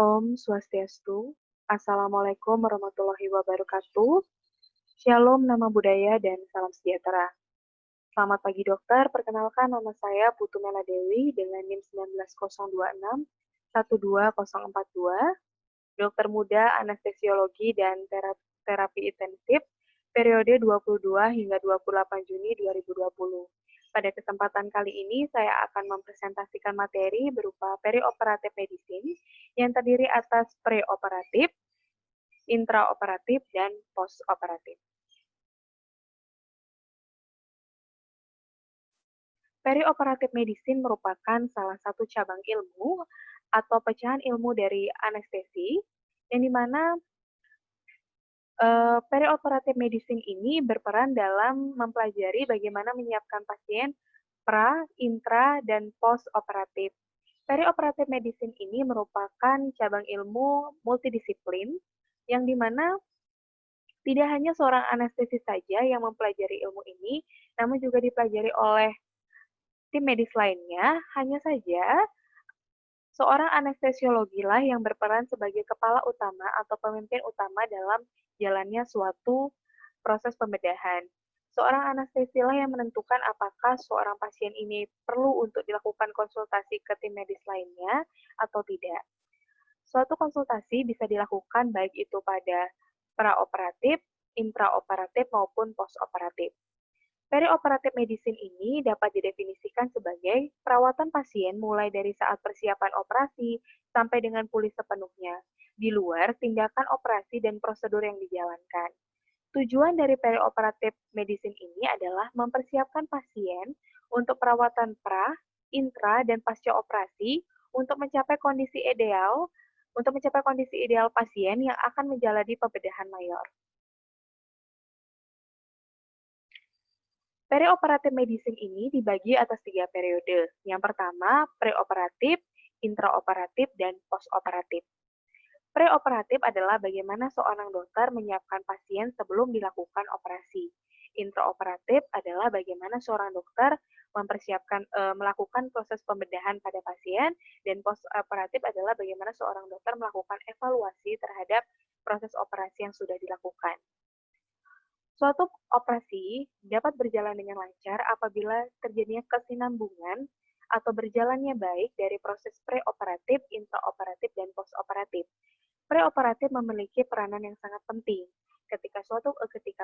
Om Swastiastu. Assalamualaikum warahmatullahi wabarakatuh. Shalom, nama budaya, dan salam sejahtera. Selamat pagi dokter, perkenalkan nama saya Putu Mela Dewi dengan NIM 19026 12042, dokter muda anestesiologi dan terapi intensif, periode 22 hingga 28 Juni 2020. Pada kesempatan kali ini, saya akan mempresentasikan materi berupa perioperatif medicine yang terdiri atas preoperatif, intraoperatif, dan postoperatif. Perioperatif medicine merupakan salah satu cabang ilmu atau pecahan ilmu dari anestesi, yang dimana perioperatif medicine ini berperan dalam mempelajari bagaimana menyiapkan pasien pra, intra, dan post-operatif. Perioperatif medicine ini merupakan cabang ilmu multidisiplin yang dimana tidak hanya seorang anestesis saja yang mempelajari ilmu ini, namun juga dipelajari oleh tim medis lainnya. Hanya saja seorang anestesiologilah yang berperan sebagai kepala utama atau pemimpin utama dalam jalannya suatu proses pembedahan. Seorang anestesilah yang menentukan apakah seorang pasien ini perlu untuk dilakukan konsultasi ke tim medis lainnya atau tidak. Suatu konsultasi bisa dilakukan baik itu pada praoperatif, intraoperatif, maupun postoperatif. Perioperatif medicine ini dapat didefinisikan sebagai perawatan pasien mulai dari saat persiapan operasi sampai dengan pulih sepenuhnya, di luar tindakan operasi dan prosedur yang dijalankan. Tujuan dari perioperatif medicine ini adalah mempersiapkan pasien untuk perawatan pra, intra, dan pasca operasi untuk mencapai kondisi ideal pasien yang akan menjalani pembedahan mayor. Perioperatif medicine ini dibagi atas 3 periode. Yang pertama, preoperatif, intraoperatif, dan postoperatif. Preoperatif adalah bagaimana seorang dokter menyiapkan pasien sebelum dilakukan operasi. Intraoperatif adalah bagaimana seorang dokter melakukan proses pembedahan pada pasien, dan postoperatif adalah bagaimana seorang dokter melakukan evaluasi terhadap proses operasi yang sudah dilakukan. Suatu operasi dapat berjalan dengan lancar apabila terjadinya kesinambungan atau berjalannya baik dari proses preoperatif, intraoperatif, dan postoperatif. Preoperatif memiliki peranan yang sangat penting. Ketika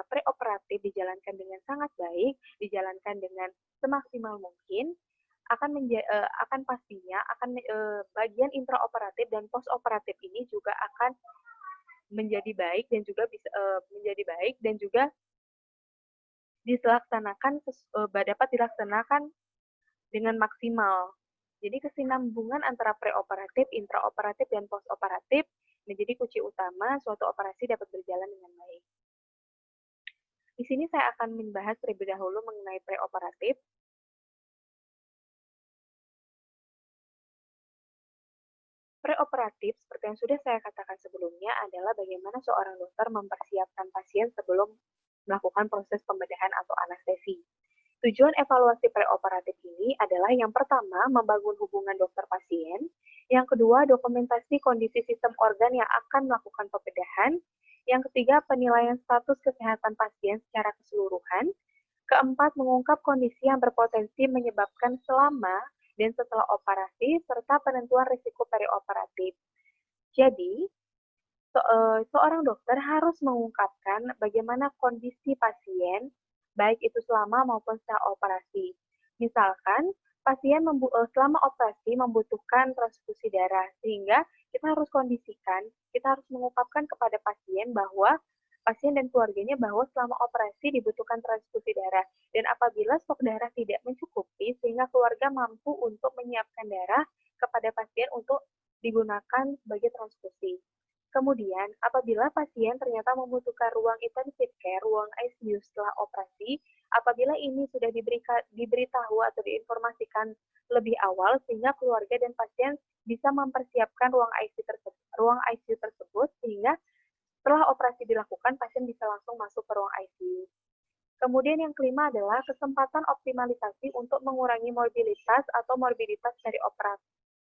preoperatif dijalankan dengan sangat baik, dijalankan dengan semaksimal mungkin, akan pastinya bagian intraoperatif dan postoperatif ini juga akan menjadi baik dan juga dapat dilaksanakan dengan maksimal. Jadi kesinambungan antara preoperatif, intraoperatif, dan postoperatif menjadi kunci utama suatu operasi dapat berjalan dengan baik. Di sini saya akan membahas terlebih dahulu mengenai preoperatif. Preoperatif, seperti yang sudah saya katakan sebelumnya, adalah bagaimana seorang dokter mempersiapkan pasien sebelum melakukan proses pembedahan atau anestesi. Tujuan evaluasi preoperatif ini adalah yang pertama, membangun hubungan dokter-pasien, yang kedua, dokumentasi kondisi sistem organ yang akan melakukan pembedahan, yang ketiga, penilaian status kesehatan pasien secara keseluruhan, keempat, mengungkap kondisi yang berpotensi menyebabkan selama dan setelah operasi, serta penentuan risiko perioperatif. Jadi, seorang dokter harus mengungkapkan bagaimana kondisi pasien, baik itu selama maupun setelah operasi. Misalkan, pasien selama operasi membutuhkan transfusi darah, sehingga kita harus mengungkapkan kepada pasien bahwa pasien dan keluarganya bahwa selama operasi dibutuhkan transfusi darah. Dan apabila stok darah tidak mencukupi, sehingga keluarga mampu untuk menyiapkan darah kepada pasien untuk digunakan sebagai transfusi. Kemudian, apabila pasien ternyata membutuhkan ruang intensive care, ruang ICU setelah operasi, apabila ini sudah diberitahu atau diinformasikan lebih awal, sehingga keluarga dan pasien bisa mempersiapkan ruang ICU tersebut, sehingga setelah operasi dilakukan, pasien bisa langsung masuk ke ruang ICU. Kemudian yang kelima adalah kesempatan optimalisasi untuk mengurangi morbiditas atau morbiditas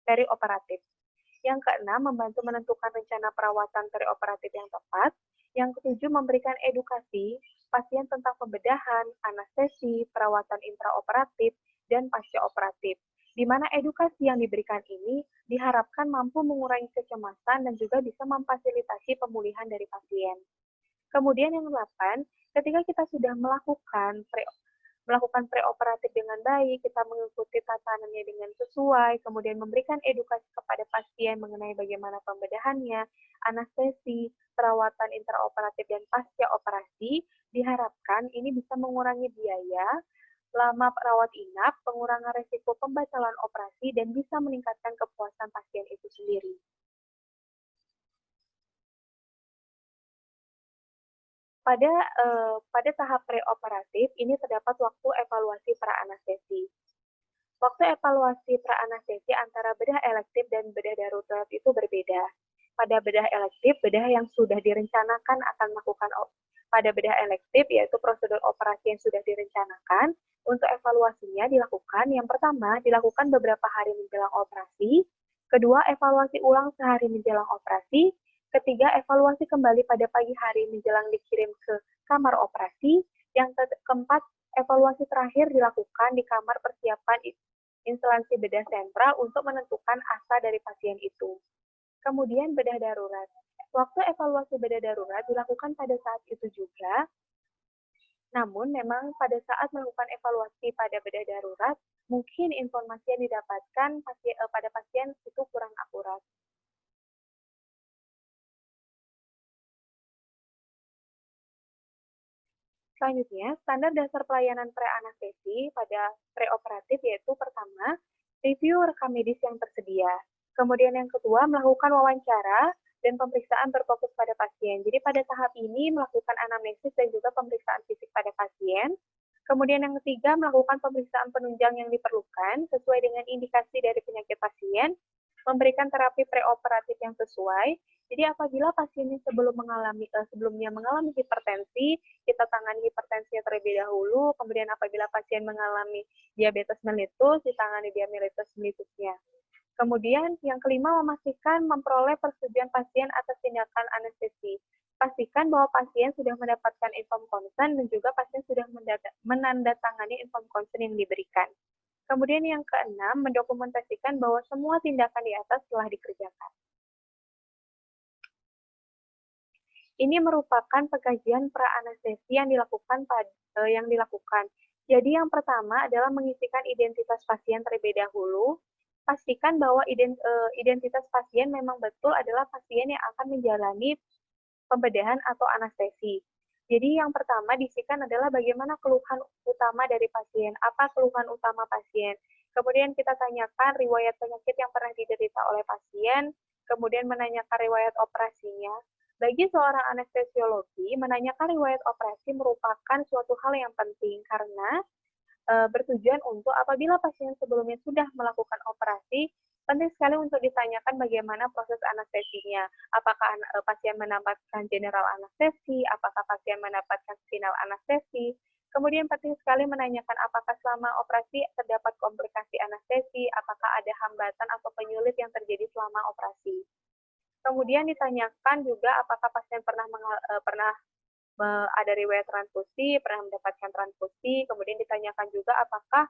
perioperatif. Yang keenam, membantu menentukan rencana perawatan perioperatif yang tepat. Yang ketujuh, memberikan edukasi pasien tentang pembedahan, anestesi, perawatan intraoperatif, dan pasca-operatif. Di mana edukasi yang diberikan ini diharapkan mampu mengurangi kecemasan dan juga bisa memfasilitasi pemulihan dari pasien. Kemudian yang delapan, ketika kita sudah melakukan preoperatif dengan baik, kita mengikuti tatanannya dengan sesuai, kemudian memberikan edukasi kepada pasien mengenai bagaimana pembedahannya, anestesi, perawatan intraoperatif dan pasca operasi, diharapkan ini bisa mengurangi biaya, lama rawat inap, pengurangan resiko pembatalan operasi, dan bisa meningkatkan kepuasan pasien itu sendiri. Pada tahap preoperatif ini terdapat waktu evaluasi pra-anestesi. Waktu evaluasi pra-anestesi antara bedah elektif dan bedah darurat itu berbeda. Pada bedah elektif, bedah yang sudah direncanakan akan melakukan pada bedah elektif, yaitu prosedur operasi yang sudah direncanakan, untuk evaluasinya dilakukan, yang pertama, dilakukan beberapa hari menjelang operasi, kedua, evaluasi ulang sehari menjelang operasi, ketiga, evaluasi kembali pada pagi hari menjelang dikirim ke kamar operasi, yang keempat, evaluasi terakhir dilakukan di kamar persiapan instansi bedah sentral untuk menentukan asa dari pasien itu. Kemudian bedah darurat. Waktu evaluasi bedah darurat dilakukan pada saat itu juga, namun memang pada saat melakukan evaluasi pada bedah darurat, mungkin informasi yang didapatkan pada pasien itu kurang akurat. Selanjutnya, standar dasar pelayanan pre-anestesi pada preoperatif yaitu pertama, review rekam medis yang tersedia. Kemudian yang kedua, melakukan wawancara dan pemeriksaan berfokus pada pasien. Jadi pada tahap ini melakukan anamnesis dan juga pemeriksaan fisik pada pasien. Kemudian yang ketiga, melakukan pemeriksaan penunjang yang diperlukan sesuai dengan indikasi dari penyakit pasien, memberikan terapi preoperatif yang sesuai. Jadi apabila pasien sebelumnya mengalami hipertensi, kita tangani hipertensinya terlebih dahulu, kemudian apabila pasien mengalami diabetes mellitus, ditangani diabetes mellitusnya. Kemudian yang kelima, memastikan memperoleh persetujuan pasien atas tindakan anestesi. Pastikan bahwa pasien sudah mendapatkan inform consent dan juga pasien sudah menandatangani inform consent yang diberikan. Kemudian yang keenam, mendokumentasikan bahwa semua tindakan di atas telah dikerjakan. Ini merupakan pengkajian pra-anestesi yang dilakukan. Jadi yang pertama adalah mengisikan identitas pasien terlebih dahulu. Pastikan bahwa identitas pasien memang betul adalah pasien yang akan menjalani pembedahan atau anestesi. Jadi yang pertama diisikan adalah bagaimana keluhan utama dari pasien, apa keluhan utama pasien. Kemudian kita tanyakan riwayat penyakit yang pernah diderita oleh pasien, kemudian menanyakan riwayat operasinya. Bagi seorang anestesiologi, menanyakan riwayat operasi merupakan suatu hal yang penting karena bertujuan untuk apabila pasien sebelumnya sudah melakukan operasi, penting sekali untuk ditanyakan bagaimana proses anestesinya. Apakah pasien mendapatkan general anestesi, apakah pasien mendapatkan final anestesi. Kemudian penting sekali menanyakan apakah selama operasi terdapat komplikasi anestesi, apakah ada hambatan atau penyulit yang terjadi selama operasi. Kemudian ditanyakan juga apakah pasien pernah ada riwayat transfusi, pernah mendapatkan transfusi, kemudian ditanyakan juga apakah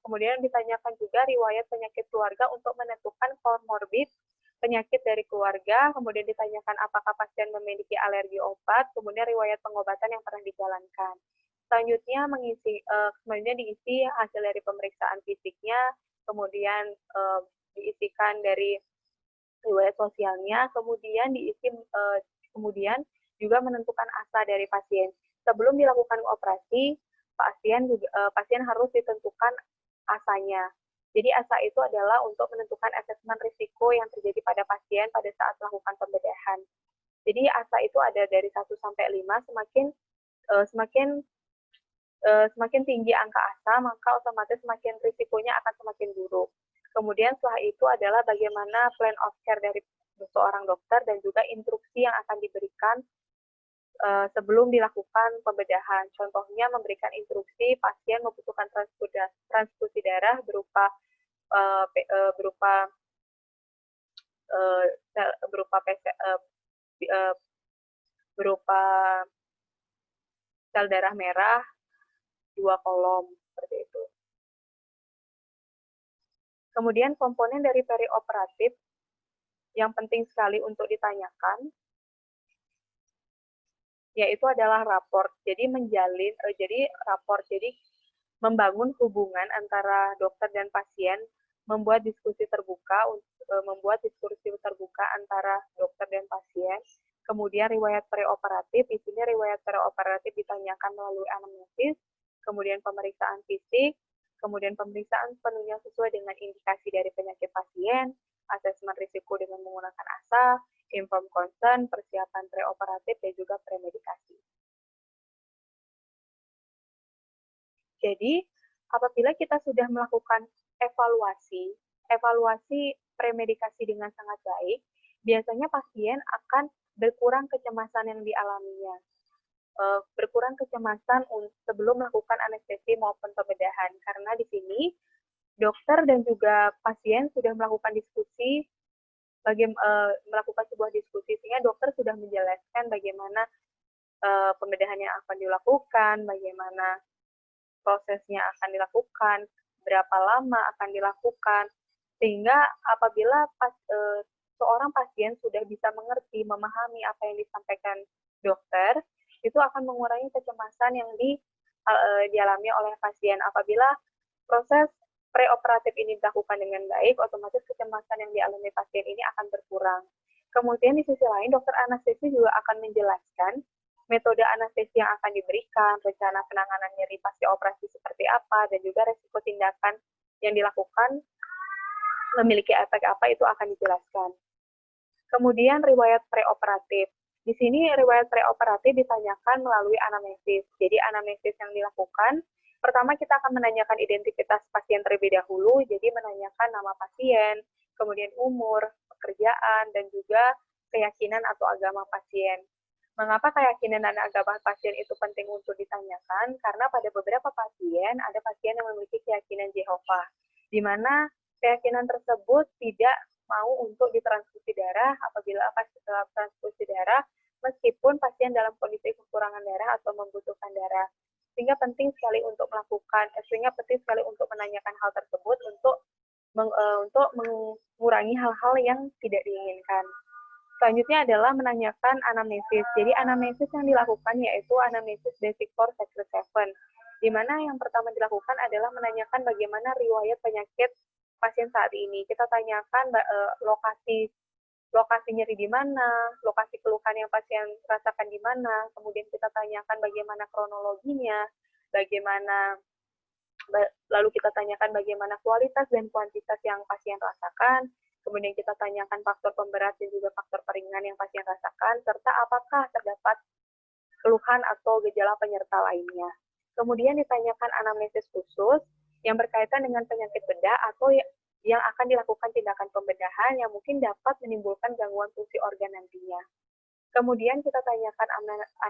kemudian ditanyakan juga riwayat penyakit keluarga untuk menentukan komorbid penyakit dari keluarga, kemudian ditanyakan apakah pasien memiliki alergi obat, kemudian riwayat pengobatan yang pernah dijalankan. Selanjutnya kemudian diisi hasil dari pemeriksaan fisiknya, kemudian diisikan dari riwayat sosialnya, kemudian kemudian juga menentukan asa dari pasien. Sebelum dilakukan operasi, pasien harus ditentukan asanya. Jadi asa itu adalah untuk menentukan asesmen risiko yang terjadi pada pasien pada saat melakukan pembedahan. Jadi asa itu ada dari 1 sampai 5, semakin tinggi angka asa, maka otomatis semakin risikonya akan semakin buruk. Kemudian setelah itu adalah bagaimana plan of care dari seorang dokter dan juga instruksi yang akan diberikan sebelum dilakukan pembedahan. Contohnya memberikan instruksi pasien membutuhkan transfusi darah berupa berupa berupa sel darah merah 2 kolom seperti itu. Kemudian komponen dari perioperatif yang penting sekali untuk ditanyakan yaitu adalah raport. Jadi membangun hubungan antara dokter dan pasien, membuat diskusi terbuka antara dokter dan pasien. Kemudian riwayat preoperatif, isinya riwayat preoperatif ditanyakan melalui anamnesis, kemudian pemeriksaan fisik, kemudian pemeriksaan sepenuhnya sesuai dengan indikasi dari penyakit pasien, asesmen risiko dengan menggunakan ASA, informed consent, persiapan preoperatif, dan juga premedikasi. Jadi, apabila kita sudah melakukan evaluasi premedikasi dengan sangat baik, biasanya pasien akan berkurang kecemasan yang dialaminya. Berkurang kecemasan sebelum melakukan anestesi maupun pembedahan, karena di sini dokter dan juga pasien sudah melakukan diskusi, melakukan sebuah diskusi, sehingga dokter sudah menjelaskan bagaimana pembedahan yang akan dilakukan, bagaimana prosesnya akan dilakukan, berapa lama akan dilakukan, sehingga apabila seorang pasien sudah bisa mengerti, memahami apa yang disampaikan dokter, itu akan mengurangi kecemasan yang dialami oleh pasien. Apabila proses preoperatif ini dilakukan dengan baik, otomatis kecemasan yang dialami pasien ini akan berkurang. Kemudian di sisi lain, dokter anestesi juga akan menjelaskan metode anestesi yang akan diberikan, rencana penanganan nyeri pasca operasi seperti apa, dan juga resiko tindakan yang dilakukan memiliki efek apa itu akan dijelaskan. Kemudian riwayat preoperatif. Di sini riwayat preoperatif ditanyakan melalui anamnesis. Jadi anamnesis yang dilakukan, pertama kita akan menanyakan identitas pasien terlebih dahulu, jadi menanyakan nama pasien, kemudian umur, pekerjaan, dan juga keyakinan atau agama pasien. Mengapa keyakinan dan agama pasien itu penting untuk ditanyakan? Karena pada beberapa pasien, ada pasien yang memiliki keyakinan Jehovah, di mana keyakinan tersebut tidak mau untuk ditransfusi darah apabila setelah transfusi darah, meskipun pasien dalam kondisi kekurangan darah atau membutuhkan darah. Sehingga penting sekali untuk menanyakan hal tersebut untuk mengurangi hal-hal yang tidak diinginkan. Selanjutnya adalah menanyakan anamnesis. Jadi anamnesis yang dilakukan yaitu anamnesis basic for Secret 7, di mana yang pertama dilakukan adalah menanyakan bagaimana riwayat penyakit pasien saat ini. Kita tanyakan lokasi nyeri di mana, lokasi keluhan yang pasien rasakan di mana, kemudian kita tanyakan bagaimana kronologinya, lalu kita tanyakan bagaimana kualitas dan kuantitas yang pasien rasakan, kemudian kita tanyakan faktor pemberat dan juga faktor peringan yang pasien rasakan, serta apakah terdapat keluhan atau gejala penyerta lainnya. Kemudian ditanyakan anamnesis khusus yang berkaitan dengan penyakit bedah atau yang akan dilakukan tindakan pembedahan yang mungkin dapat menimbulkan gangguan fungsi organ nantinya. Kemudian kita tanyakan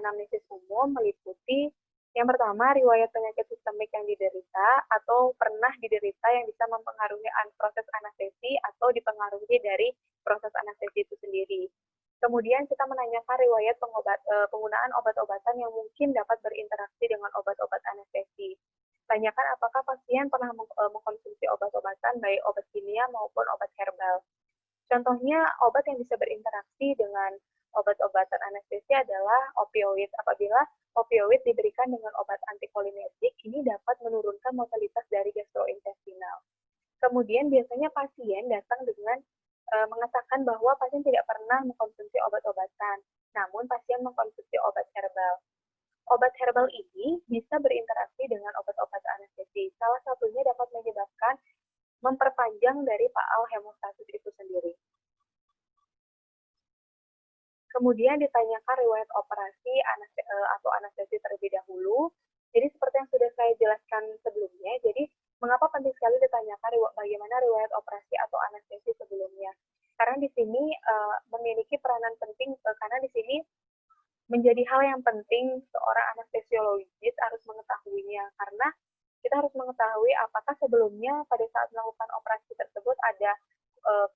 anamnesis umum meliputi yang pertama, riwayat penyakit sistemik yang diderita atau pernah diderita yang bisa mempengaruhi proses anestesi atau dipengaruhi dari proses anestesi itu sendiri. Kemudian kita menanyakan riwayat penggunaan obat-obatan yang mungkin dapat berinteraksi dengan obat-obat anestesi. Tanyakan apakah pasien pernah mengkonsumsi obat-obatan, baik obat kimia maupun obat herbal. Contohnya, obat yang bisa berinteraksi dengan obat-obatan anestesi adalah opioid. Apabila opioid diberikan dengan obat antikolinergik, ini dapat menurunkan mortalitas dari gastrointestinal. Kemudian biasanya pasien datang dengan mengatakan bahwa pasien tidak pernah mengkonsumsi obat-obatan, namun pasien mengkonsumsi obat herbal. Obat herbal ini bisa berinteraksi dengan obat-obat anestesi. Salah satunya dapat menyebabkan memperpanjang dari faal hemostasis itu sendiri. Kemudian ditanyakan riwayat operasi atau anestesi terlebih dahulu. Jadi seperti yang sudah saya jelaskan sebelumnya, jadi mengapa penting sekali ditanyakan bagaimana riwayat operasi atau anestesi sebelumnya? Karena di sini memiliki peranan penting, karena di sini menjadi hal yang penting seorang anestesiologis harus mengetahuinya, karena kita harus mengetahui apakah sebelumnya pada saat melakukan operasi tersebut ada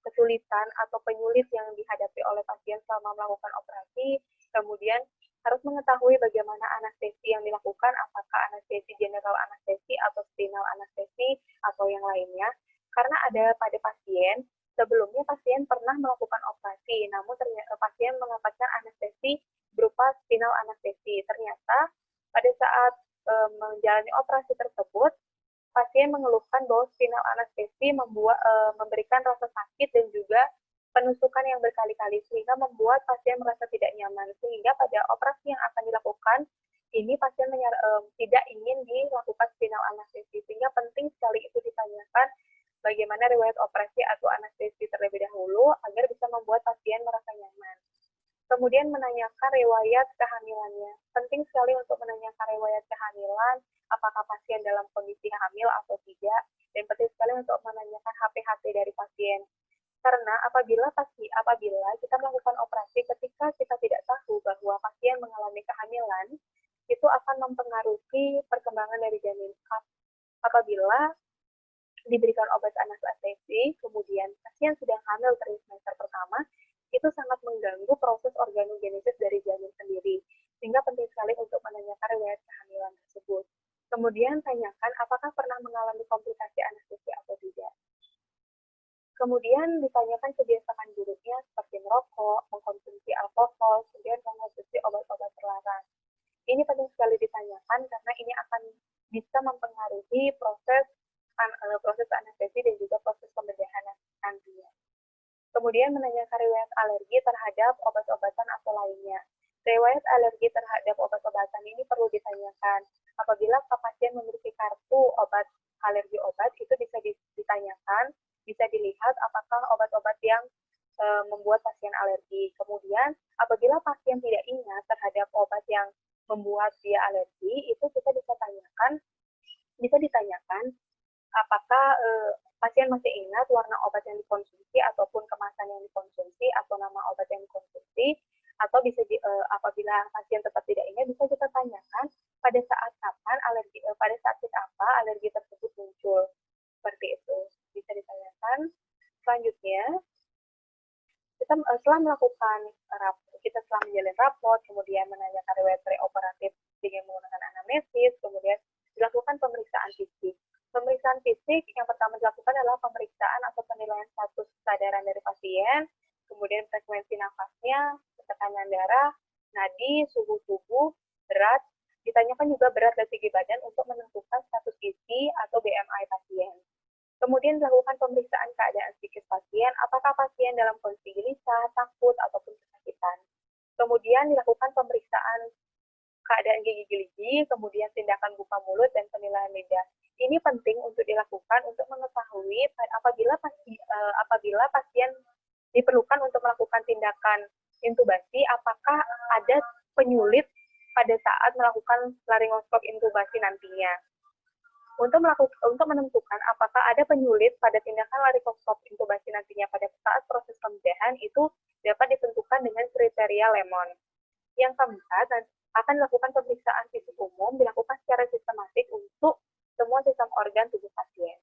kesulitan atau penyulit yang dihadapi oleh pasien selama melakukan operasi, kemudian harus mengetahui bagaimana anestesi yang dilakukan, apakah anestesi general anestesi atau spinal anestesi atau yang lainnya. Karena ada pada pasien, sebelumnya pasien pernah melakukan operasi, namun ternyata pasien mendapatkan anestesi berupa spinal anestesi. Ternyata pada saat menjalani operasi tersebut, pasien mengeluhkan bahwa spinal anestesi memberikan rasa sakit dan juga penusukan yang berkali-kali sehingga membuat pasien merasa tidak nyaman, sehingga pada operasi yang akan dilakukan ini pasien tidak ingin dilakukan spinal anestesi, sehingga penting sekali itu ditanyakan bagaimana riwayat operasi atau anestesi terlebih dahulu agar bisa membuat pasien merasa nyaman. Kemudian menanyakan riwayat kehamilannya. Penting sekali untuk menanyakan riwayat kehamilan, apakah pasien dalam kondisi hamil atau tidak, dan penting sekali untuk menanyakan HPHT dari pasien. Karena apabila kita melakukan operasi ketika kita tidak tahu bahwa pasien mengalami kehamilan, itu akan mempengaruhi perkembangan dari janin. Apabila diberikan obat anestesi, kemudian pasien sudah hamil trimester pertama, itu sangat mengganggu proses organogenesis dari janin sendiri, sehingga penting sekali untuk menanyakan riwayat kehamilan tersebut. Kemudian tanyakan apakah pernah mengalami komplikasi anestesi atau tidak. Kemudian ditanyakan kebiasaan buruknya seperti merokok, mengkonsumsi alkohol, kemudian mengkonsumsi obat-obat terlarang. Ini penting sekali ditanyakan karena ini akan bisa mempengaruhi proses anestesi dan juga proses pembedahan nantinya. Kemudian menanyakan riwayat alergi terhadap obat-obatan atau lainnya. Riwayat alergi terhadap obat-obatan ini perlu ditanyakan. Apabila pasien memiliki kartu alergi obat, itu bisa ditanyakan, bisa dilihat apakah obat-obat yang membuat pasien alergi. Kemudian, apabila pasien tidak ingat terhadap obat yang membuat dia alergi, itu kita bisa ditanyakan apakah pasien masih ingat warna obat yang dikonsumsi ataupun kemasan yang dikonsumsi atau nama obat yang dikonsumsi, atau apabila pasien tetap tidak ingat, bisa kita tanyakan pada saat apa alergi tersebut muncul. Seperti itu bisa ditanyakan. Selanjutnya, setelah menjalin rapot, kemudian menanyakan riwayat preoperatif dengan menggunakan anamnesis, kemudian dilakukan pemeriksaan fisik. Pemeriksaan fisik yang pertama dilakukan adalah pemeriksaan atau penilaian status kesadaran dari pasien, kemudian frekuensi nafasnya, tekanan darah, nadi, suhu tubuh, berat. Ditanyakan juga berat dan tinggi badan untuk menentukan status gizi atau BMI pasien. Kemudian dilakukan pemeriksaan keadaan psikis pasien, apakah pasien dalam kondisi gelisah, takut, ataupun kesakitan. Kemudian dilakukan pemeriksaan keadaan gigi-gigi, kemudian tindakan buka mulut, dan penilaian lidah. Ini penting untuk dilakukan untuk mengetahui apabila pasien diperlukan untuk melakukan tindakan intubasi, apakah ada penyulit pada saat melakukan laryngoskop intubasi nantinya. Untuk menentukan apakah ada penyulit pada tindakan laryngoskop intubasi nantinya pada saat proses pembedahan, itu dapat ditentukan dengan kriteria Lemon. Yang keempat, akan dilakukan pemeriksaan fisik umum, dilakukan secara sistematik untuk semua sistem organ tubuh pasien.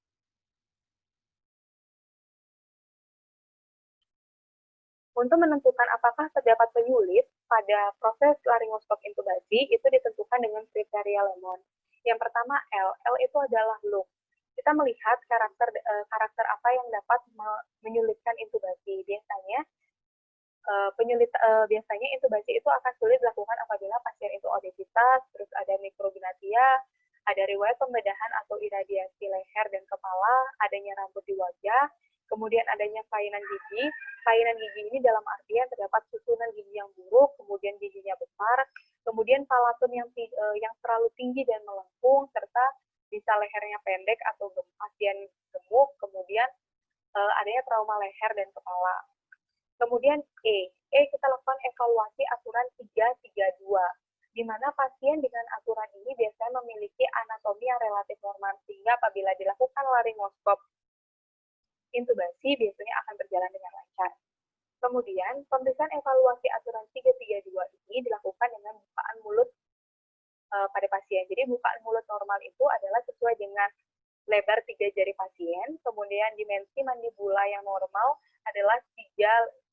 Untuk menentukan apakah terdapat penyulit pada proses laryngoskop intubasi, itu ditentukan dengan kriteria Lemon. Yang pertama L itu adalah lung. Kita melihat karakter apa yang dapat menyulitkan intubasi. Biasanya intubasi itu akan sulit dilakukan apabila pasien itu obesitas, terus ada mikrognatia, ada riwayat pembedahan atau iradiasi leher dan kepala, adanya rambut di wajah, kemudian adanya kelainan gigi. Kelainan gigi ini dalam artian terdapat susunan gigi yang buruk, kemudian giginya besar, kemudian palatum yang terlalu tinggi dan melengkung, serta bisa lehernya pendek atau pasien gemuk, kemudian adanya trauma leher dan kepala. Kemudian kita lakukan evaluasi aturan 332, di mana pasien dengan aturan ini biasanya memiliki anatomi yang relatif normal, sehingga apabila dilakukan laryngoskop intubasi biasanya akan berjalan dengan lancar. Kemudian, pemeriksaan evaluasi aturan 332 ini dilakukan dengan bukaan mulut pada pasien. Jadi, bukaan mulut normal itu adalah sesuai dengan lebar 3 jari pasien, kemudian dimensi mandibula yang normal adalah 3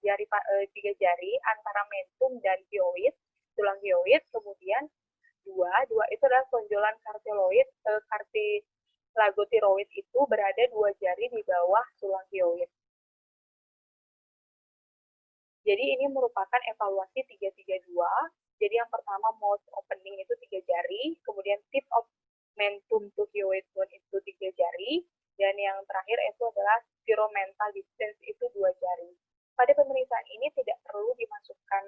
jari antara mentum dan hyoid, tulang hyoid, kemudian dua itu adalah tonjolan kartilagotiroid itu berada 2 jari di bawah tulang hyoid. Jadi ini merupakan evaluasi 332. Jadi yang pertama mouth opening itu 3 jari, kemudian tip of mentum to hyoid bone itu 3 jari, dan yang terakhir itu adalah spiromental distance itu 2 jari. Pada pemeriksaan ini tidak perlu memasukkan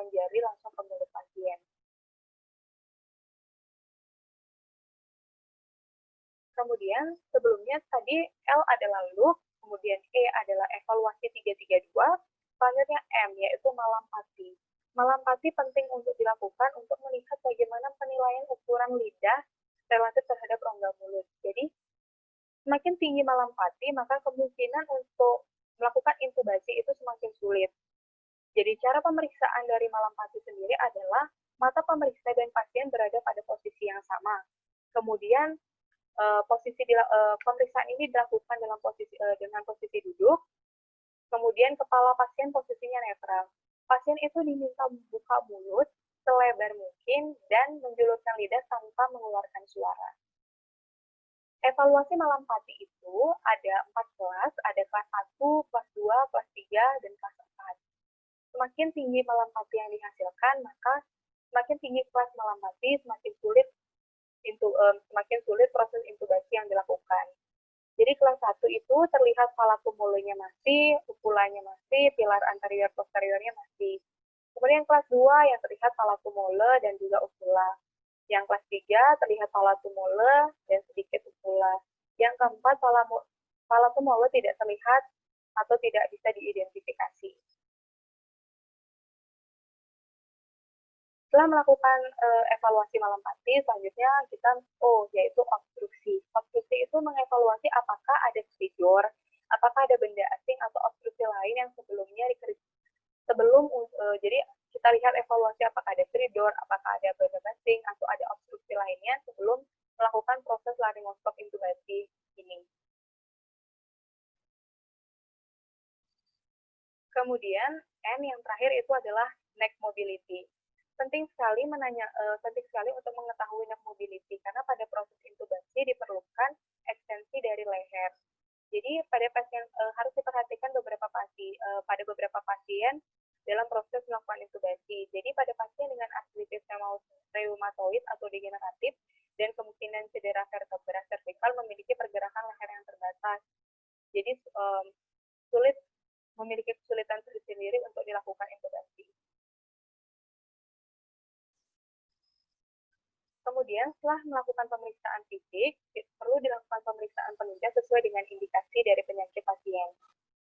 jari langsung ke mulut pasien. Kemudian sebelumnya tadi L adalah look, kemudian E adalah evaluasi 332, selanjutnya M yaitu malampati. Malampati penting untuk dilakukan untuk melihat bagaimana penilaian ukuran lidah relatif terhadap rongga mulut. Jadi semakin tinggi malampati, maka kemungkinan untuk melakukan intubasi itu semakin sulit. Jadi cara pemeriksaan dari malampati sendiri adalah mata pemeriksa dan pasien berada pada posisi yang sama. Kemudian pemeriksaan ini dilakukan dengan posisi duduk, kemudian kepala pasien posisinya netral. Pasien itu diminta membuka mulut selebar mungkin dan menjulurkan lidah tanpa mengeluarkan suara. Evaluasi malampati itu ada 4 kelas, ada kelas 1, kelas 2, kelas 3, dan kelas 4. Semakin tinggi malampati yang dihasilkan, maka semakin tinggi kelas malampati, semakin sulit proses intubasi yang dilakukan. Jadi kelas 1 itu terlihat palatumolonya masih, upulanya masih, pilar anterior posteriornya masih. Kemudian kelas 2 yang terlihat palatumole dan juga upula. Yang kelas 3 terlihat palatumole dan sedikit upula. Yang keempat palatumole tidak terlihat atau tidak bisa diidentifikasi. Setelah melakukan evaluasi malampati, selanjutnya kita yaitu obstruksi. Obstruksi itu mengevaluasi apakah ada koridor, apakah ada benda asing atau obstruksi lain yang jadi kita lihat evaluasi apakah ada koridor, apakah ada benda asing atau ada obstruksi lainnya sebelum melakukan proses laryngoskop intubasi ini. Kemudian N yang terakhir itu adalah neck mobility. Penting sekali untuk mengetahui neck mobility karena pada proses intubasi diperlukan ekstensi dari leher. Jadi pada pasien harus diperhatikan pada beberapa pasien dalam proses melakukan intubasi. Jadi pada pasien dengan artritis reumatoid atau degeneratif dan kemungkinan cedera vertebra servikal memiliki pergerakan leher yang terbatas. Jadi memiliki kesulitan tersendiri untuk dilakukan intubasi. Kemudian setelah melakukan pemeriksaan fisik, perlu dilakukan pemeriksaan penunjang sesuai dengan indikasi dari penyakit pasien.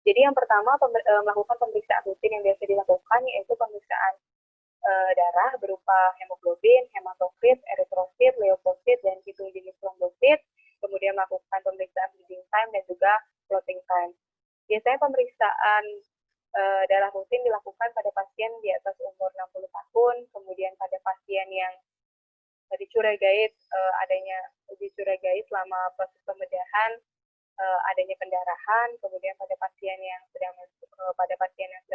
Jadi yang pertama melakukan pemeriksaan rutin yang biasa dilakukan yaitu pemeriksaan darah berupa hemoglobin, hematokrit, eritrosit, leukosit, dan hitung jenis trombosit. Kemudian melakukan pemeriksaan bleeding time dan juga clotting time. Biasanya pemeriksaan darah rutin dilakukan pada pasien di atas umur 60 tahun, kemudian pada pasien yang dicurigai selama proses pembedahan adanya pendarahan, kemudian pada pasien yang sedang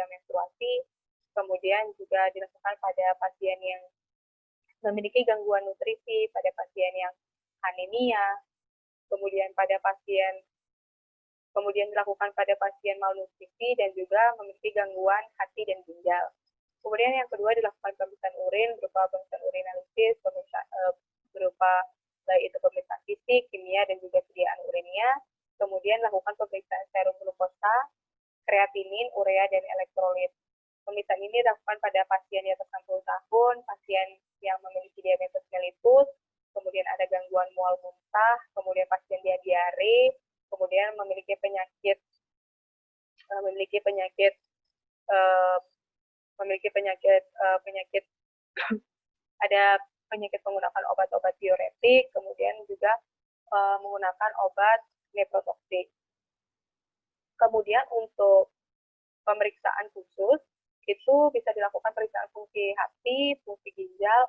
menstruasi, kemudian juga dilakukan pada pasien yang memiliki gangguan nutrisi, pada pasien yang anemia, kemudian dilakukan pada pasien malnutrisi dan juga memiliki gangguan hati dan ginjal. Kemudian yang kedua dilakukan pemeriksaan urin berupa pemeriksaan urinalisis, berupa baik itu pemeriksaan fisik, kimia, dan juga sediaan urinnya. Kemudian lakukan pemeriksaan serum glukosa, kreatinin, urea, dan elektrolit. Pemeriksaan ini dilakukan pada pasien di atas 60 tahun, pasien yang memiliki diabetes mellitus, kemudian ada gangguan mual muntah, kemudian pasien diare, kemudian memiliki penyakit ada penyakit menggunakan obat-obat diuretik, kemudian juga menggunakan obat nephrotoksik. Kemudian untuk pemeriksaan khusus itu bisa dilakukan pemeriksaan fungsi hati, fungsi ginjal,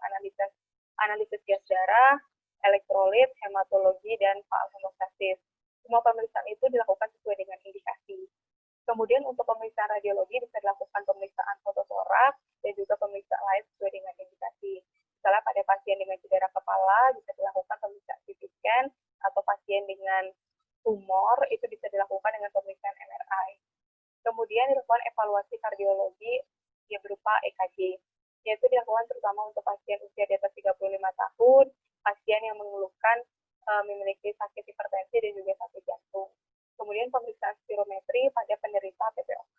analisis gas darah, elektrolit, hematologi, dan fase hemostasis. Semua pemeriksaan itu dilakukan sesuai dengan indikasi. Kemudian untuk pemeriksaan radiologi bisa dilakukan pemeriksaan fototoraks dan juga pemeriksaan lain sesuai dengan indikasi. Misalnya pada pasien dengan cedera kepala bisa dilakukan pemeriksaan CT scan, atau pasien dengan tumor itu bisa dilakukan dengan pemeriksaan MRI. Kemudian dilakukan evaluasi kardiologi yang berupa EKG, yaitu dilakukan terutama untuk pasien usia di atas 35 tahun, pasien yang mengeluhkan memiliki sakit hipertensi dan juga sakit jantung. Kemudian pemeriksaan spirometri pada penderita PPOK.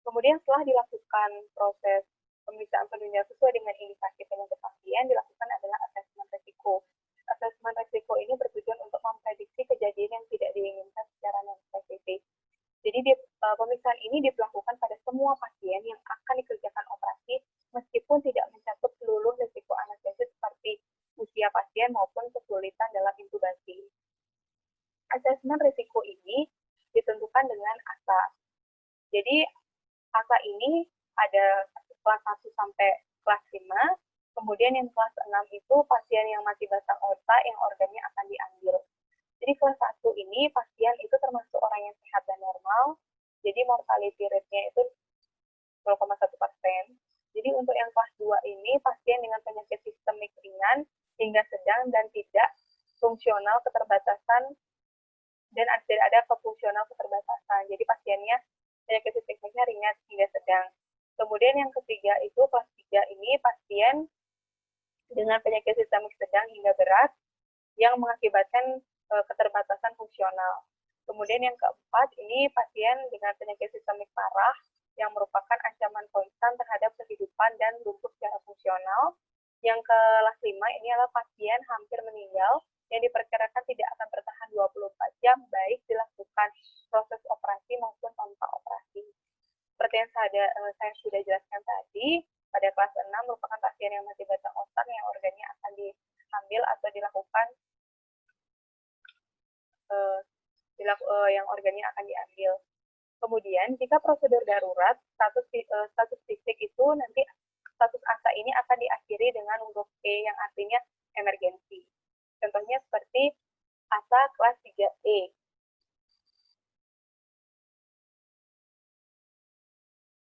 Kemudian setelah dilakukan proses pemeriksaan penunjang sesuai dengan indikasi penyakit pasien, dilakukan adalah asesmen risiko. Asesmen risiko ini bertujuan untuk memprediksi kejadian yang tidak diinginkan secara non-spesifik. Jadi pemeriksaan ini dilakukan pada semua pasien yang akan dikerjakan operasi, meskipun tidak mencakup seluruh risiko anestesis seperti usia pasien maupun kesulitan dalam intubasi. Asesmen risiko ini ditentukan dengan ASA. Jadi ASA ini ada kelas 1 sampai kelas 5, kemudian yang kelas 6 itu pasien yang masih batang otak yang organnya akan diambil. Jadi kelas 1 ini pasien itu termasuk orang yang sehat dan normal, jadi mortality rate-nya itu 0,1%. Jadi untuk yang kelas 2 ini pasien dengan penyakit sistemik ringan hingga sedang dan tidak fungsional keterbatasan dan tidak ada kefungsional keterbatasan. Jadi pasiennya penyakit sistemiknya ringan hingga sedang. Kemudian yang ketiga itu kelas 3 ini pasien dengan penyakit sistemik sedang hingga berat yang mengakibatkan keterbatasan fungsional. Kemudian yang keempat ini pasien dengan penyakit sistemik parah yang merupakan ancaman konstan terhadap kehidupan dan lumpuh secara fungsional. Yang kelas 5 ini adalah pasien hampir meninggal yang diperkirakan tidak akan bertahan 24 jam baik dilakukan proses operasi maupun tanpa operasi. Seperti yang saya sudah jelaskan tadi, pada kelas 6 merupakan pasien yang masih batang otak yang organnya akan diambil atau dilakukan yang organnya akan diambil. Kemudian, jika prosedur darurat, status fisik itu nanti status ASA ini akan diakhiri dengan huruf E yang artinya emergensi. Contohnya seperti ASA kelas 3E.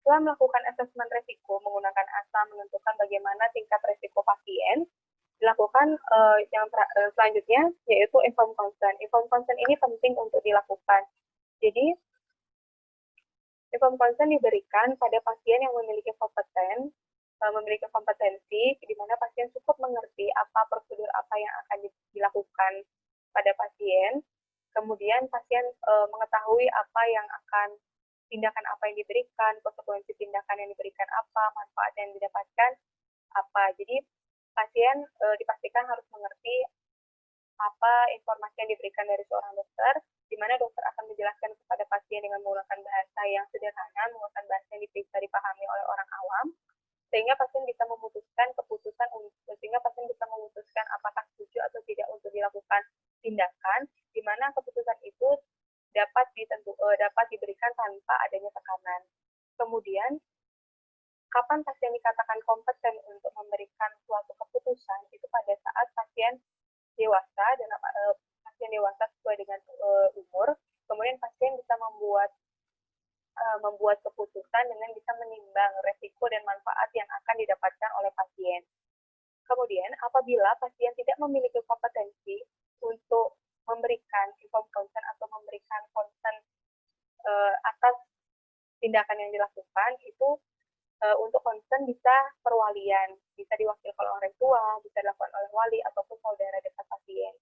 Setelah melakukan asesmen risiko menggunakan ASA menentukan bagaimana tingkat risiko pasien, dilakukan yang selanjutnya yaitu informed consent. Informed consent ini penting untuk dilakukan. Jadi, informed consent diberikan pada pasien yang memiliki kompetensi, di mana pasien cukup mengerti apa prosedur apa yang akan dilakukan pada pasien. Kemudian pasien mengetahui apa yang akan tindakan apa yang diberikan, konsekuensi tindakan yang diberikan apa, manfaat yang didapatkan apa. Jadi pasien dipastikan harus mengerti apa informasi yang diberikan dari seorang dokter, di mana dokter akan menjelaskan kepada pasien dengan menggunakan bahasa yang sederhana, menggunakan bahasa yang bisa dipahami oleh orang awam, sehingga pasien bisa memutuskan apakah setuju atau tidak untuk dilakukan tindakan, di mana keputusan itu dapat diberikan tanpa adanya tekanan. Kemudian, kapan pasien dikatakan kompeten untuk memberikan suatu keputusan itu pada saat pasien dewasa dan pasien dewasa sesuai dengan umur, kemudian pasien bisa membuat keputusan dengan bisa menimbang resiko dan manfaat yang akan didapatkan oleh pasien. Kemudian, apabila pasien tidak memiliki kompetensi untuk memberikan informed consent atau memberikan consent atas tindakan yang dilakukan, itu untuk consent bisa perwalian, bisa diwakilkan oleh orang tua, bisa dilakukan oleh wali ataupun saudara dekat pasien.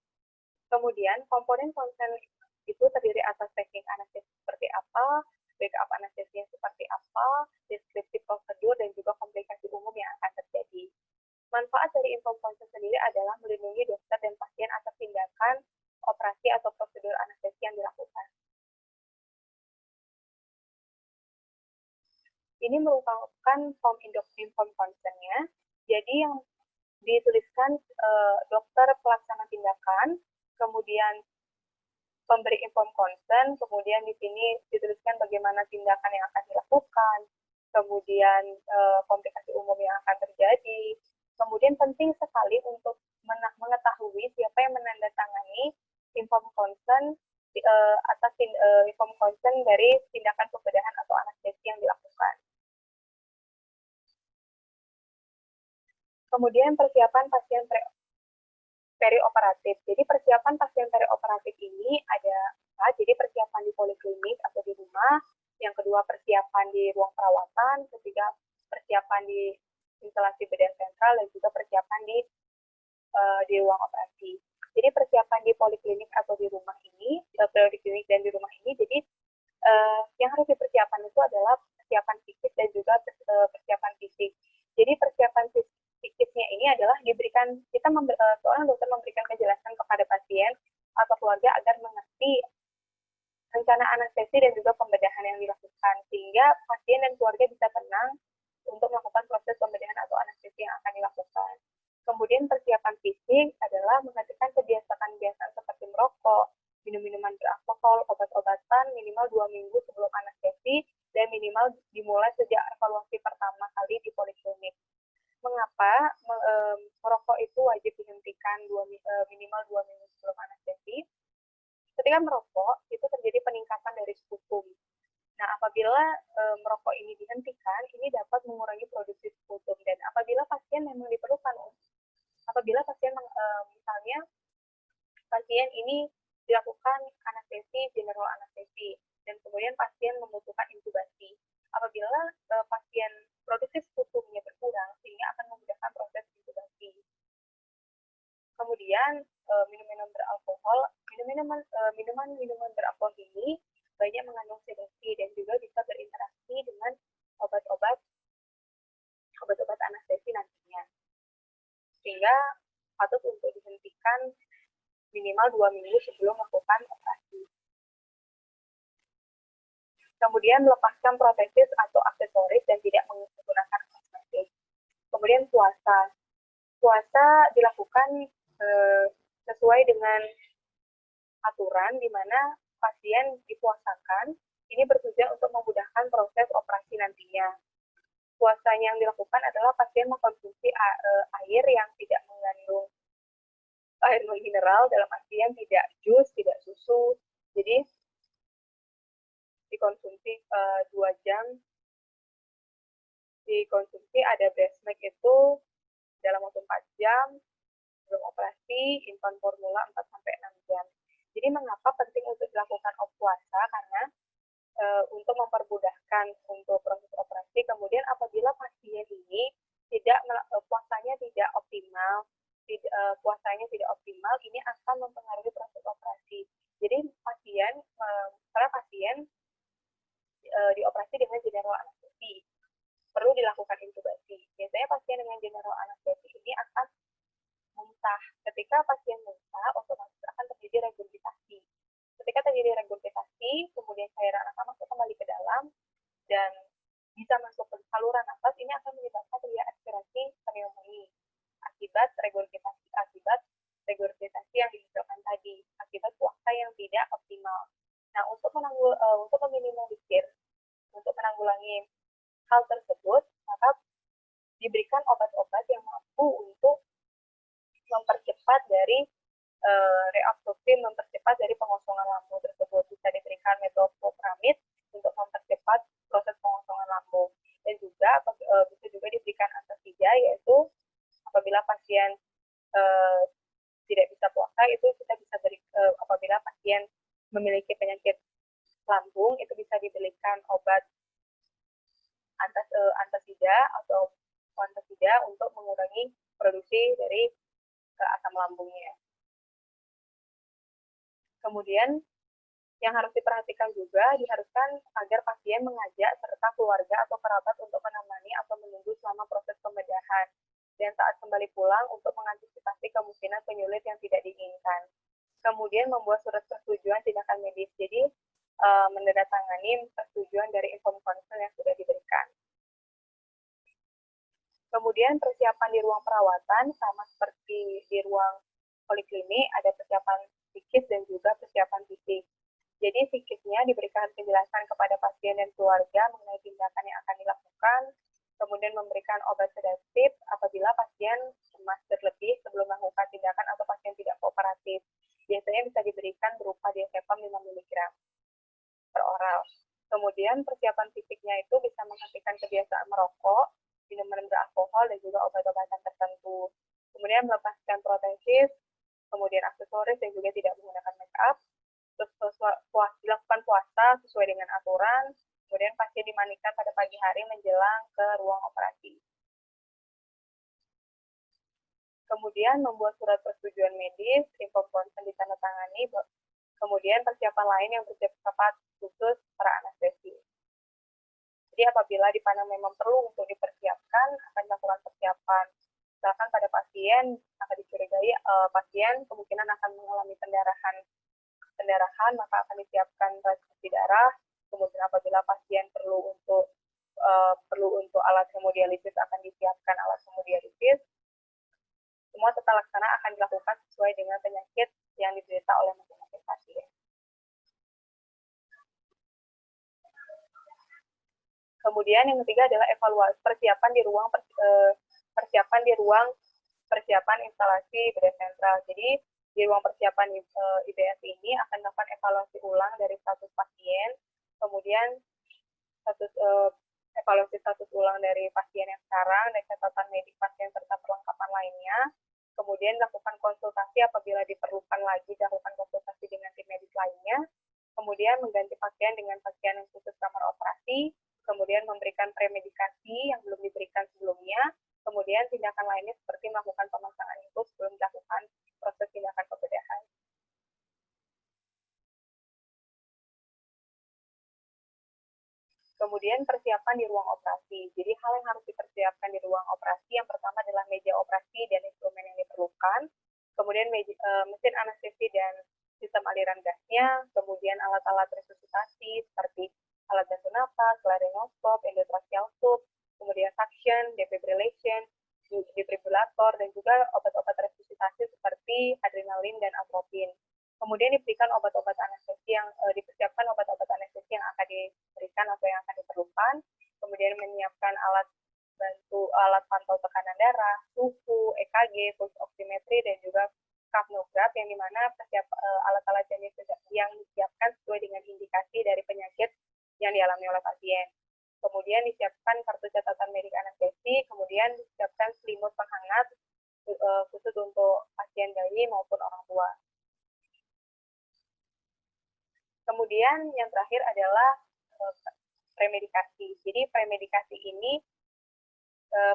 Kemudian komponen consent itu terdiri atas teknik anestesi seperti apa, backup anestesi seperti apa, deskripsi prosedur dan juga komplikasi umum yang akan terjadi. Manfaat dari informed consent sendiri adalah melindungi dokter dan pasien atas tindakan operasi atau prosedur anestesi yang dilakukan. Ini merupakan form informed consent-nya. Jadi yang dituliskan dokter pelaksana tindakan, kemudian pemberi informed consent, kemudian di sini dituliskan bagaimana tindakan yang akan dilakukan, kemudian komplikasi umum yang akan terjadi. Kemudian penting sekali untuk mengetahui siapa yang menandatangani inform consent atas inform consent dari tindakan pembedahan atau anestesi yang dilakukan. Kemudian persiapan pasien perioperatif. Jadi persiapan pasien perioperatif ini ada jadi persiapan di poliklinik atau di rumah, yang kedua persiapan di ruang perawatan, ketiga persiapan di instalasi bedah sentral, dan juga persiapan di ruang operasi. Jadi persiapan di poliklinik atau di rumah ini, poliklinik dan di rumah ini, jadi yang harus dipersiapkan itu adalah persiapan fisik dan juga persiapan fisik. Jadi persiapan fisiknya ini adalah diberikan, seorang dokter memberikan kejelasan kepada pasien atau keluarga agar mengerti rencana anestesi dan juga pembedahan yang dilakukan, sehingga pasien dan keluarga bisa tenang untuk melakukan proses pembedahan atau anestesi yang akan dilakukan. Kemudian persiapan fisik adalah menghadirkan kebiasaan-kebiasaan seperti merokok, minum minuman beralkohol, obat-obatan minimal 2 minggu sebelum anestesi, dan minimal dimulai sejak evaluasi pertama kali di poliklinik. Mengapa merokok itu wajib dihentikan minimal 2 minggu sebelum anestesi? Ketika merokok, itu terjadi peningkatan dari sputum. Nah, apabila merokok ini dihentikan, ini dapat mengurangi produksi sputum. Dan apabila pasien memang diperlukan, apabila pasien misalnya pasien ini dilakukan anestesi, general anestesi, dan kemudian pasien membutuhkan intubasi. Apabila pasien produksi sputumnya berkurang, sehingga akan memudahkan proses intubasi. Kemudian minuman beralkohol, minuman beralkohol ini banyak mengandung sedasi dan juga bisa berinteraksi dengan obat-obat anestesi nantinya, sehingga patut untuk dihentikan minimal 2 minggu sebelum melakukan operasi. Kemudian melepaskan protesis atau aksesoris dan tidak menggunakan kosmetik. Kemudian puasa. Puasa dilakukan sesuai dengan aturan di mana pasien dipuasakan. Ini bertujuan untuk memudahkan proses operasi nantinya. Puasanya yang dilakukan adalah pasien mengkonsumsi air yang tidak mengandung air mineral, dalam artian tidak jus, tidak susu. Jadi dikonsumsi 2 jam. Dikonsumsi ada breast milk itu dalam waktu 4 jam sebelum operasi, infant formula 4-6 jam. Jadi mengapa penting untuk dilakukan puasa? Karena untuk mempermudahkan untuk proses operasi. Kemudian apabila pasien ini puasanya tidak optimal, ini akan mempengaruhi proses operasi. Jadi para pasien dioperasi dengan general anestesi, perlu dilakukan intubasi. Biasanya pasien dengan general anestesi ini akan muntah. Ketika pasien muntah, otomatis akan terjadi regurgitasi. Ketika terjadi regurgitasi, kemudian cairan akan masuk kembali ke dalam dan bisa masuk ke saluran nafas, ini akan menyebabkan terjadi aspirasi pneumonia akibat regurgitasi yang dihasilkan tadi, akibat puasa yang tidak optimal. Nah, untuk menanggulangi hal tersebut, maka diberikan obat-obat yang mampu untuk mempercepat dari reabsorpsi, mempercepat dari pengosongan lambung tersebut. Bisa diberikan metoclopramid untuk mempercepat proses pengosongan lambung, dan juga bisa juga diberikan anestesida, yaitu apabila pasien tidak bisa puasa, itu kita bisa apabila pasien memiliki penyakit lambung, itu bisa diberikan obat antasida atau antasida untuk mengurangi produksi dari asam lambungnya. Kemudian yang harus diperhatikan juga, diharuskan agar pasien mengajak serta keluarga atau kerabat untuk menemani atau menunggu selama proses pembedahan, dan saat kembali pulang untuk mengantisipasi kemungkinan penyulit yang tidak diinginkan. Kemudian membuat surat persetujuan tindakan medis, jadi menandatangani persetujuan dari inform consent yang sudah diberikan. Kemudian persiapan di ruang perawatan, sama seperti di ruang poliklinik, ada persiapan psikis dan juga persiapan fisik. Jadi psikisnya diberikan penjelasan kepada pasien dan keluarga mengenai tindakan yang akan dilakukan dilakukan, kemudian memberikan obat sedatif apabila pasien cemas berlebih sebelum melakukan tindakan atau pasien tidak kooperatif. Biasanya bisa diberikan berupa diazepam 5 mg per oral. Kemudian persiapan fisiknya itu bisa menghentikan kebiasaan merokok, minuman beralkohol, dan juga obat-obatan tertentu. Kemudian melepaskan protesis, kemudian aksesoris, dan juga tidak menggunakan make up. Terus dilakukan puasa sesuai dengan aturan, kemudian pasien dimandikan pada pagi hari menjelang ke ruang operasi. Kemudian membuat surat persetujuan medis, inform consent ditandatangani, kemudian persiapan lain yang bersifat khusus para anestesi. Jadi apabila dipandang memang perlu untuk dipersiapkan, akan dilakukan persiapan. Misalkan pada pasien akan dicurigai pasien kemungkinan akan mengalami pendarahan, maka akan disiapkan transfusi darah. Kemudian apabila pasien perlu untuk alat hemodialisis, akan disiapkan alat hemodialisis. Semua tata laksana akan dilakukan sesuai dengan penyakit yang diderita oleh masing-masing pasien. Kemudian yang ketiga adalah evaluasi persiapan instalasi IBS sentral. Jadi di ruang persiapan IBS ini akan dilakukan evaluasi ulang dari status pasien, kemudian evaluasi status ulang dari pasien yang sekarang, dan catatan medik pasien serta perlengkapan lainnya. Kemudian dilakukan konsultasi apabila diperlukan lagi, dilakukan konsultasi dengan tim medis lainnya. Kemudian mengganti pakaian dengan pakaian yang khusus kamar operasi. Kemudian memberikan premedikasi yang belum diberikan sebelumnya. Kemudian tindakan lainnya seperti melakukan pemasangan infus sebelum dilakukan proses tindakan pembedahan. Kemudian persiapan di ruang operasi. Jadi hal yang harus dipersiapkan di ruang operasi yang pertama adalah meja operasi dan instrumen yang diperlukan. Kemudian mesin anestesi dan sistem aliran gasnya. Kemudian alat-alat resusitasi seperti alat bantu napas, laryngoskop, endotracheal tube, kemudian suction, defibrillation, defibrillator, dan juga obat-obat resusitasi seperti adrenalin dan atropin. Kemudian diberikan obat-obat anestesi yang dipersiapkan obat-obat anestesi yang akan diberikan atau yang akan diperlukan. Kemudian menyiapkan alat pantau tekanan darah, suhu, EKG, pulse oximetry, dan juga capnograph, yang dimana alat-alat yang disiapkan sesuai dengan indikasi dari penyakit yang dialami oleh pasien. Kemudian disiapkan kartu catatan medik anestesi, kemudian disiapkan selimut penghangat khusus untuk pasien bayi maupun orang tua. Kemudian yang terakhir adalah premedikasi. Jadi premedikasi ini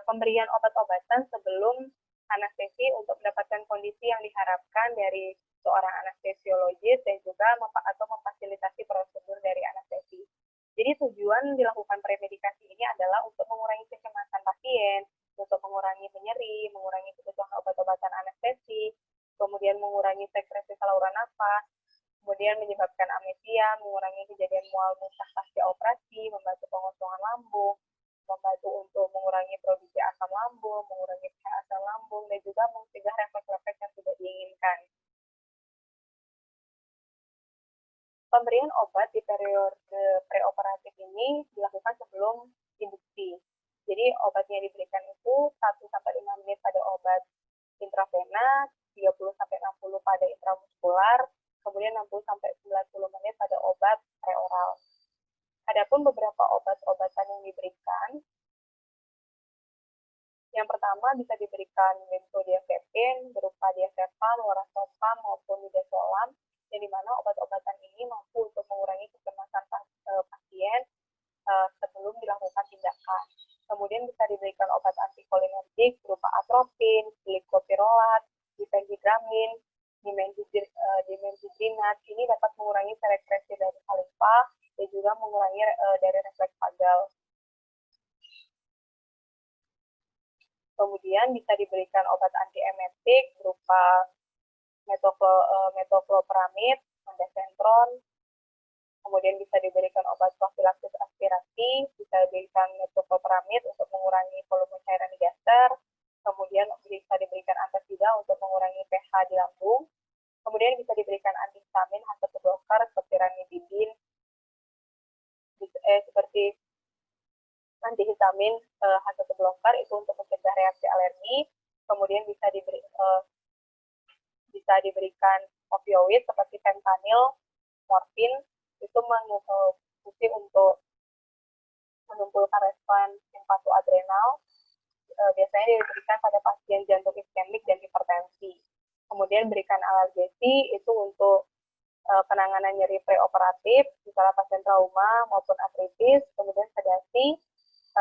pemberian obat-obatan sebelum anestesi untuk mendapatkan kondisi yang diharapkan dari seorang anestesiologis dan juga atau memfasilitasi prosedur dari anestesi. Jadi tujuan dilakukan premedikasi ini adalah untuk mengurangi kecemasan pasien, untuk mengurangi nyeri, mengurangi kebutuhan obat-obatan anestesi, kemudian mengurangi sekresi saluran nafas, kemudian menyebabkan amnesia, mengurangi kejadian mual muntah pasca operasi, membantu pengosongan lambung, membantu untuk mengurangi produksi asam lambung, mengurangi pH asam lambung, dan juga mencegah refleks-refleks yang tidak diinginkan. Pemberian obat di periode preoperatif ini dilakukan sebelum induksi. Jadi obatnya diberikan itu 1-5 menit pada obat intravena, 30-60 pada intramuskular, kemudian 60-90 menit pada obat preoral. Adapun beberapa obat-obatan yang diberikan, yang pertama bisa diberikan benzodiazepin berupa diazepam, lorazepam maupun midazolam, yang dimana obat-obatan ini mampu untuk mengurangi kecemasan pasien sebelum dilakukan tindakan. Kemudian bisa diberikan obat antikolinergik berupa atropin, glycopyrolat, difenhidramin, dimethylhidrinat. Ini dapat mengurangi sekresi dari saliva dan juga mengurangi dari refleks vagal. Kemudian bisa diberikan obat antiemetik berupa metoclopramid, ondansetron. Kemudian bisa diberikan obat profilaksis aspirasi, bisa diberikan metoclopramid untuk mengurangi volume cairan di gaster. Kemudian bisa diberikan antasida untuk mengurangi pH di lambung. Kemudian bisa diberikan antihistamin atau blocker seperti ranitidin, seperti antihistamin H1 blocker itu untuk mencegah reaksi alergi, kemudian bisa diberikan opioid seperti fentanyl, morfin, itu fungsi untuk mengumpulkan respon simpatoadrenal, biasanya diberikan pada pasien jantung iskemik dan hipertensi. Kemudian berikan analgesi itu untuk penanganan nyeri preoperatif, misalnya pasien trauma maupun artritis, kemudian sedasi,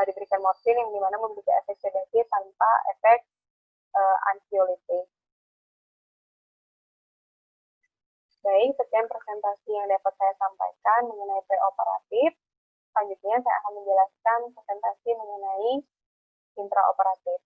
diberikan morfin yang dimana memiliki efek sedasi tanpa efek ansiolitik. Baik, sekian presentasi yang dapat saya sampaikan mengenai preoperatif. Selanjutnya saya akan menjelaskan presentasi mengenai intraoperatif.